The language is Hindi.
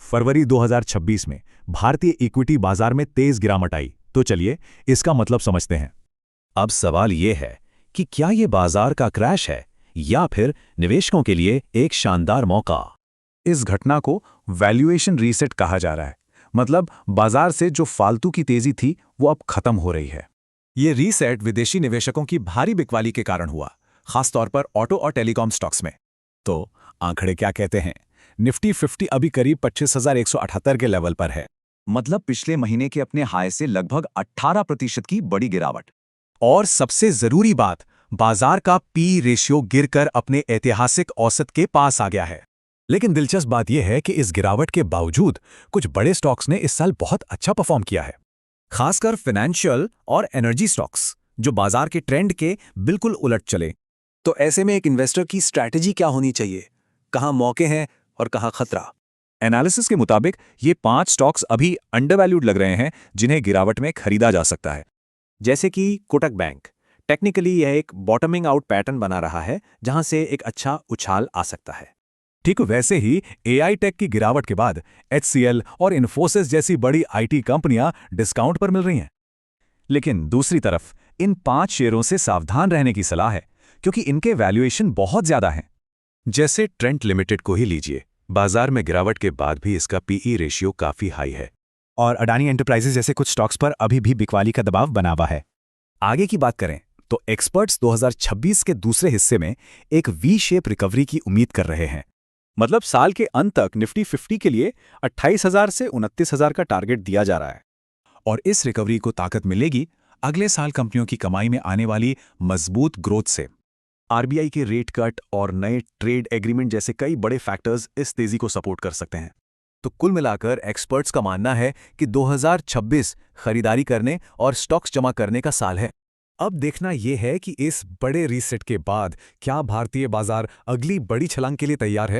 फरवरी 2026 में भारतीय इक्विटी बाजार में तेज गिरावट आई। तो चलिए इसका मतलब समझते हैं। अब सवाल ये है कि क्या ये बाजार का क्रैश है या फिर निवेशकों के लिए एक शानदार मौका। इस घटना को वैल्यूएशन रीसेट कहा जा रहा है। मतलब बाजार से जो फालतू की तेजी थी वो अब खत्म हो रही है। ये रीसेट विदेशी निवेशकों की भारी बिकवाली के कारण हुआ, खासतौर पर ऑटो और टेलीकॉम स्टॉक्स में। तो आंकड़े क्या कहते हैं? निफ्टी 50 अभी करीब 25,178 के लेवल पर है। मतलब पिछले महीने के अपने हाई से लगभग 18% की बड़ी गिरावट। और सबसे जरूरी बात, बाजार का पी रेशियो गिरकर अपने ऐतिहासिक औसत के पास आ गया है। लेकिन दिलचस्प बात यह है कि इस गिरावट के बावजूद कुछ बड़े स्टॉक्स ने इस साल बहुत अच्छा परफॉर्म किया है, खासकर फाइनेंशियल और एनर्जी स्टॉक्स, जो बाजार के ट्रेंड के बिल्कुल उलट चले। तो ऐसे में एक इन्वेस्टर की स्ट्रैटेजी क्या होनी चाहिए? कहाँ मौके हैं और कहाँ खतरा? एनालिसिस के मुताबिक ये 5 स्टॉक्स अभी अंडरवैल्यूड लग रहे हैं जिन्हें गिरावट में खरीदा जा सकता है। जैसे कि कोटक बैंक। टेक्निकली यह एक बॉटमिंग आउट पैटर्न बना रहा है, जहां से एक अच्छा उछाल आ सकता है। ठीक वैसे ही एआई टेक की गिरावट के बाद HCL और इन्फोसिस जैसी बड़ी IT कंपनियां डिस्काउंट पर मिल रही हैं। लेकिन दूसरी तरफ इन 5 शेयरों से सावधान रहने की सलाह है, क्योंकि इनके वैल्यूएशन बहुत ज्यादा हैं। जैसे ट्रेंट लिमिटेड को ही लीजिए, बाजार में गिरावट के बाद भी इसका पीई रेशियो काफी हाई है। और अडानी एंटरप्राइजेज जैसे कुछ स्टॉक्स पर अभी भी बिकवाली का दबाव बना हुआ है। आगे की बात करें तो एक्सपर्ट्स 2026 के दूसरे हिस्से में एक वी शेप रिकवरी की उम्मीद कर रहे हैं। मतलब साल के अंत तक निफ्टी 50 के लिए 28,000 से 29,000 का टारगेट दिया जा रहा है। और इस रिकवरी को ताकत मिलेगी अगले साल कंपनियों की कमाई में आने वाली मजबूत ग्रोथ से। आरबीआई के रेट कट और नए ट्रेड एग्रीमेंट जैसे कई बड़े फैक्टर्स इस तेजी को सपोर्ट कर सकते हैं। तो कुल मिलाकर एक्सपर्ट्स का मानना है कि 2026 खरीदारी करने और स्टॉक्स जमा करने का साल है। अब देखना यह है कि इस बड़े रीसेट के बाद क्या भारतीय बाजार अगली बड़ी छलांग के लिए तैयार है।